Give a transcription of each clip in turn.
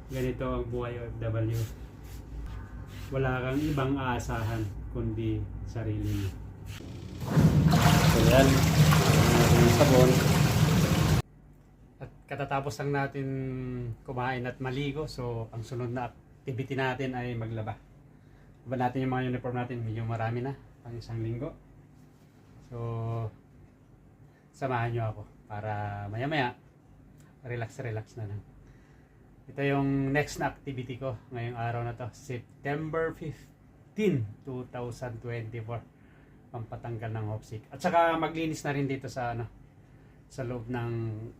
Ganito ang buhay OFW. Wala kang ibang aasahan kundi sarili mo. So yan, yung sabon. At katatapos lang natin kumain at maligo. So ang sunod na activity natin ay maglaba. Laba natin yung mga uniform natin. Medyo marami na, pang isang linggo. So samahan nyo ako para maya maya relax na lang. Ito yung next na activity ko ngayong araw na to, September 15, 2024. Pampatanggal ng homesick. At saka maglinis na rin dito sa sa loob ng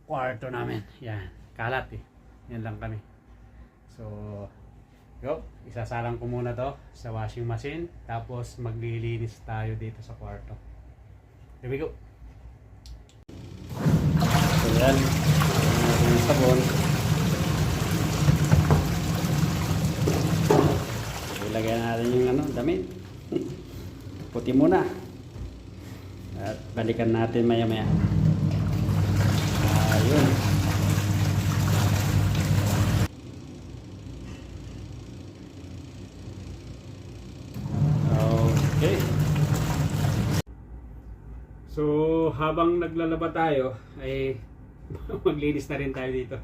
kwarto namin. Yan, kalat eh. Yan lang kami. So, go. Isasalang ko muna to sa washing machine. Tapos maglilinis tayo dito sa kwarto. Here we go. So yan, yung sabon. Ilagay natin yung damit. Puti muna. At balikan natin maya maya. Ayun. Okay. So habang naglalaba tayo ay maglinis na rin tayo dito.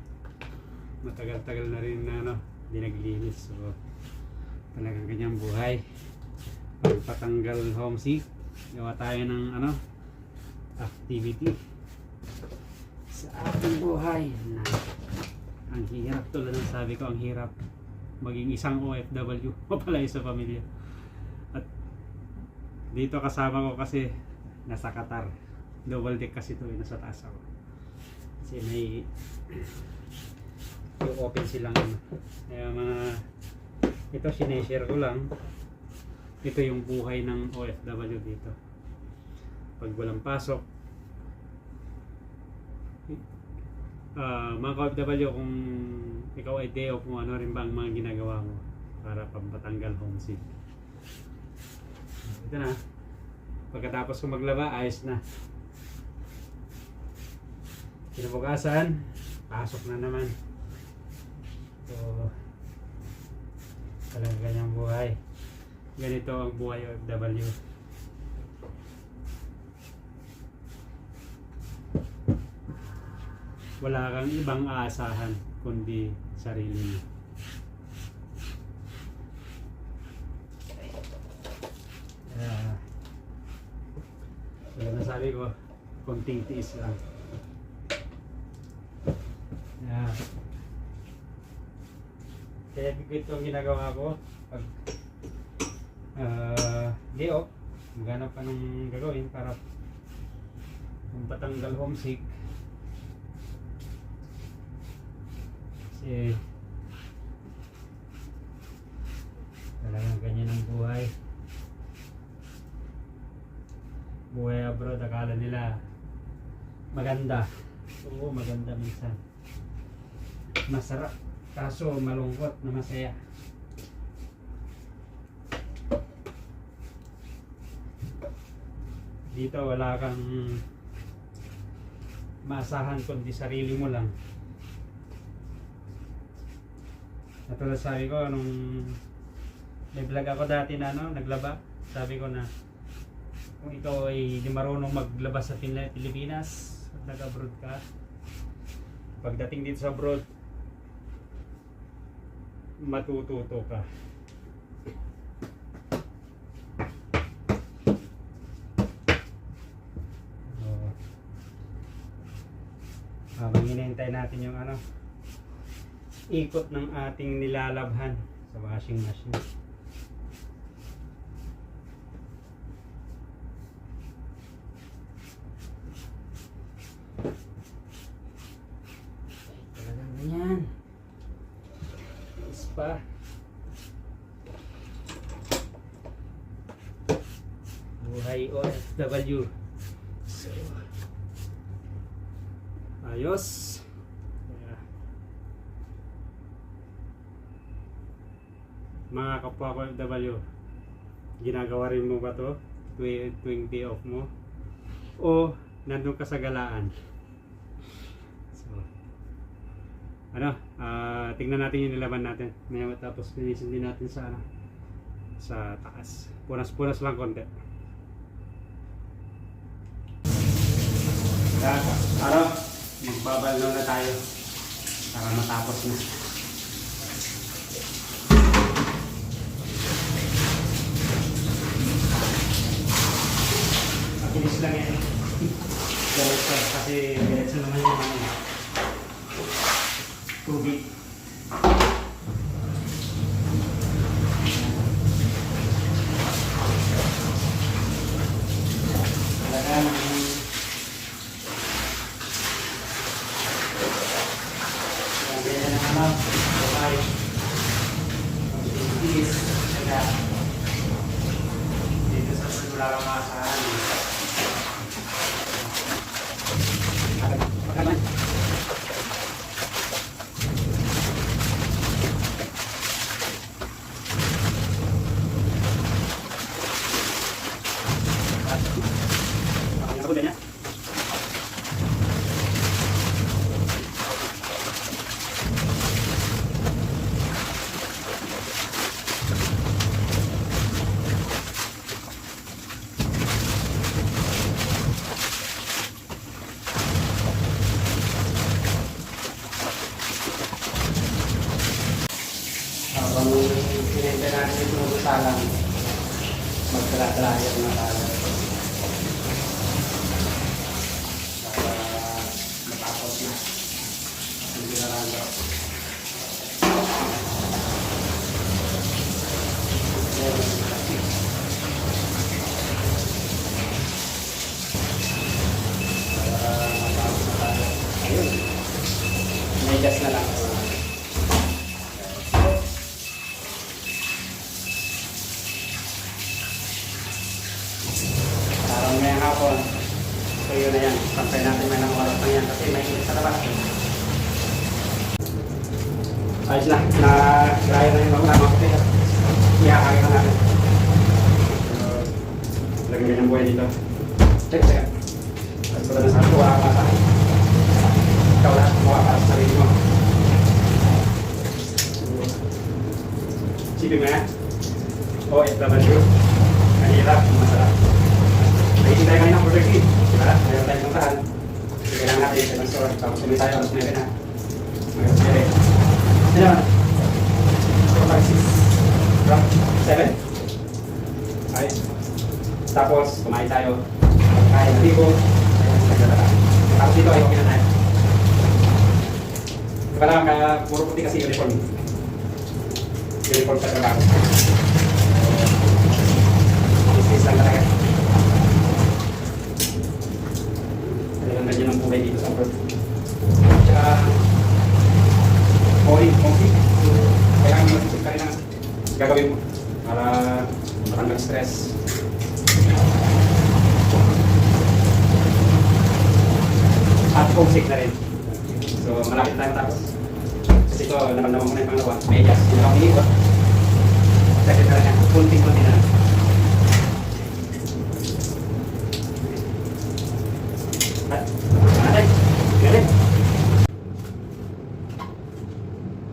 Matagal-tagal na rin na hindi naglinis. So talagang ganyang buhay. Pagpatanggal homesick, gawa tayo ng activity sa ating buhay. Ang hirap, tulad ng sabi ko, ang hirap maging isang OFW mapalay sa pamilya. At dito kasama ko kasi nasa Qatar, double deck kasi ito, nasa taas ako kasi may yung open silang kaya mga ito sineshare ko lang. Ito yung buhay ng OFW dito pag walang pasok. Mga OFW, kung ikaw ay day off mo, ano rin ba ang mga ginagawa mo para pampatanggal homesick? Ito na, pagkatapos ko maglaba, ayos na. Kinabukasan, pasok na naman. So talagang ganyang buhay. Ganito ang buhay OFW. Wala kang ibang aasahan kundi sarili mo. Kaya nasabi ko, konting tiis lang. Kaya ito ang ginagawa ko pag day off, maghanap ka ng gagawin para patanggal homesick. Kasi talagang ganyan ang buhay. Buhay abroad, akala nila maganda. Oo, maganda minsan. Masarap, kaso malungkot na masaya. Dito wala kang maasahan kundi sarili mo lang. Natulad sabi ko nung may vlog ako dati na naglaba, sabi ko na kung ikaw ay di marunong maglaba sa Pilipinas at nag-abroad ka, pagdating dito sa abroad matututo ka. Habang hinihintay natin yung ikot ng ating nilalabhan sa washing machine. Talagang ganyan. Pa. Buhay OFW. So, ayos. Mga kapwa ko OFW, ginagawa rin mo ba to tuwing day off mo? O nandun ka sa galaan? So, Tingnan natin yung nilaban natin. Ngayon, tapos linisin din natin sa taas. Punas-punas lang konti. Ano, magbabalaw na tayo para matapos na. Makinis lang yan. Kasi diretso naman yung tubig. Talagang ganyan na naman. Bye. Pag-ibigis. Kaya dito sa wala kang maasahan. Pagkaman. Sabon niya. Habang pinintay natin yung tumutusalan, magdala-dalayan na tayo. Para matapos na. Hindi na lang daw. Para matapos na tayo. Ayun. May gas na lang. Parang ngayong hapon, so yun na yan. Pantay natin may nanguwarot na yan kasi may init sa labas. Ayos na, na-dry na yung mga kape. Ihakagin na natin. So, lagyan ganyan buhay dito. Check. Tapos pala na sa kuha ka sa ikaw lahat, kuha ka sa sarili mo. Sipin mo yan. OFW. Mahirap, masarap. Nagiging tayo kanina ng Burger King. Diba? Mayroon tayong puntahan. Kailangan natin sa ibang store. Tapos tuloy tayo, alas 9 na. Alas 9. Ano naman? 4, 5, 6, 7. Okay. Tapos, kumain tayo. Kain na libo. Tapos dito ay okay na tayo. Diba lang, puro puti kasi uniform. Uniform sa trabaho. Business lang talaga. Talagang ganyan ang buhay dito sa abroad. Tsaka, conflict. Kailangan mag-isip ka rin ang gagawin mo para matanggal stress. At homesick na rin. So, malapit tayo matapos. Kasi ito, naman ko na yung pangalawa. May gas. Hindi ako iniiwan. Kasi talaga, kunting-kunti na.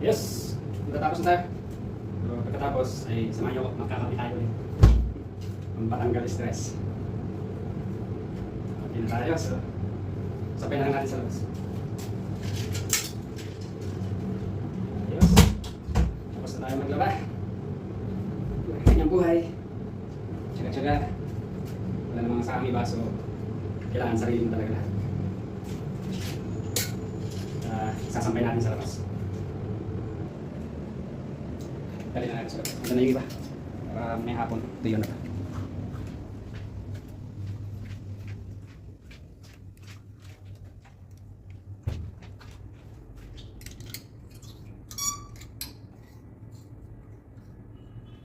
Yes! Magtatapos na tayo. Pero pagkatapos ay samahan niyo ako, magkakapi tayo ulit. Ang patanggal stress. Okay na tayo, so sabay na lang natin sa labas. Yes! Tapos na tayo maglaba. Kanyang buhay. Tsaga-tsaga. Wala namang sa aming baso. Kailangan sarili mo talaga lahat. Sasampay natin sa labas. Dali na natin sa labas. Ito na yung iba. Para may hapon. Tuyo na ba?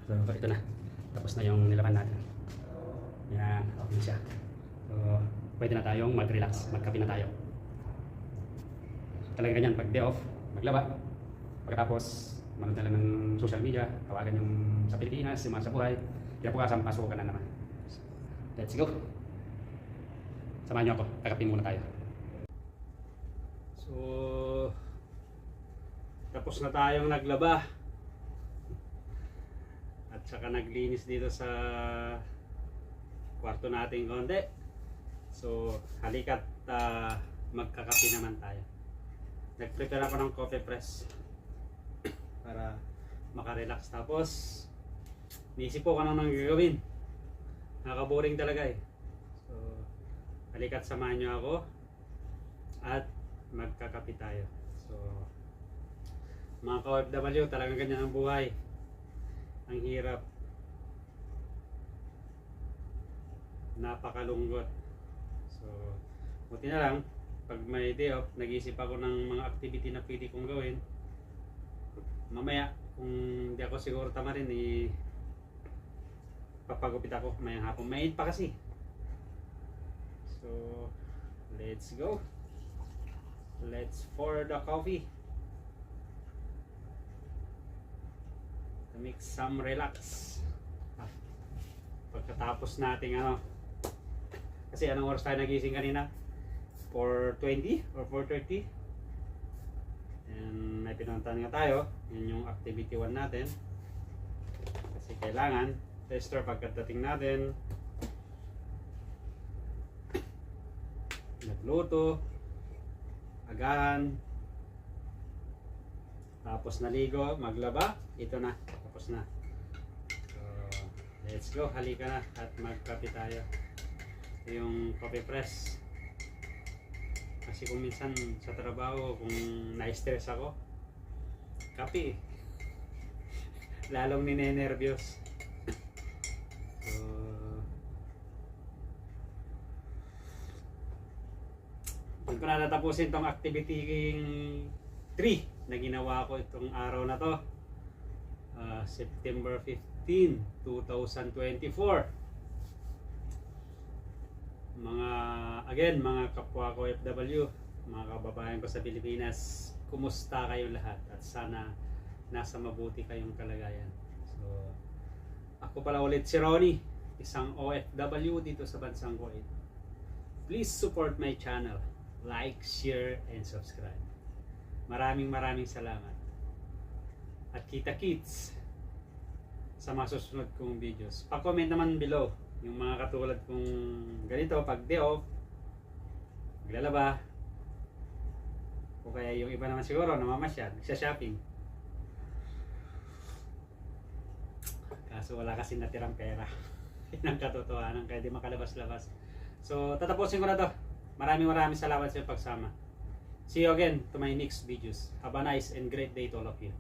So, ito na. Tapos na yung nilaban natin. Yan. Okay na siya. So, pwede na tayong mag-relax. Magkape na tayo. Talaga ganyan, pag day off, maglaba. Pagkatapos, manood na lang ng social media, tawagan yung sa Pilipinas, yung mga sa buhay. Kaya po kasama, pasok ka na naman. Let's go! Samahan niyo ako, kakape muna tayo. So, tapos na tayong naglaba. At saka naglinis dito sa kwarto natin konti. So, halika't magkakape naman tayo. Nag-prepare ako ng coffee press para makarelax. Tapos, niisip ko kung anong gagawin. Nakaka-boring talaga eh. So, halika't samahan nyo ako at magkakape tayo. So, mga ka-OFW, talagang ganyan ang buhay. Ang hirap. Napakalunggot. So, buti na lang, pag may day off, nag-iisip ako ng mga activity na pwede kong gawin. Mamaya, kung di ako siguro tama rin, papagupit ako mayang hapon. Mainit pa kasi. So, let's go. Let's pour the coffee. To make some relax. Pagkatapos nating kasi anong oras tayo nagising kanina? 4:20 or 4:30. And may pinuntahan nga tayo. Yun yung activity 1 natin. Kasi kailangan tester pagkatating natin. Nagluto. Agahan. Tapos naligo. Maglaba. Ito na. Tapos na. So, let's go. Halika na at magkape tayo. Yung coffee press. Kasi kung minsan sa trabaho, kung na-stress ako, kape. Lalong ninenervyos. So, doon ko na natapusin tong activity 3 na ginawa ko itong araw na to. September 15, 2024. Mga kapwa ko OFW, mga kababayan ko sa Pilipinas, kumusta kayo lahat at sana nasa mabuti kayong kalagayan. So, ako pala ulit si Ronnie, isang OFW dito sa bansang Kuwait. Please support my channel, like, share, and subscribe. Maraming salamat. At kita-kits sa mga susunod kong videos. Pa-comment naman below yung mga katulad kong ganito pag day off, maglalaba, o kaya yung iba naman siguro namamasyal, nagsha-shopping. Kaso wala kasi natirang pera. Yun ang katotohanan, kaya di makalabas-labas. So tatapusin ko na to. Maraming salamat sa pagsama. See you again to my next videos. Have a nice and great day to all of you.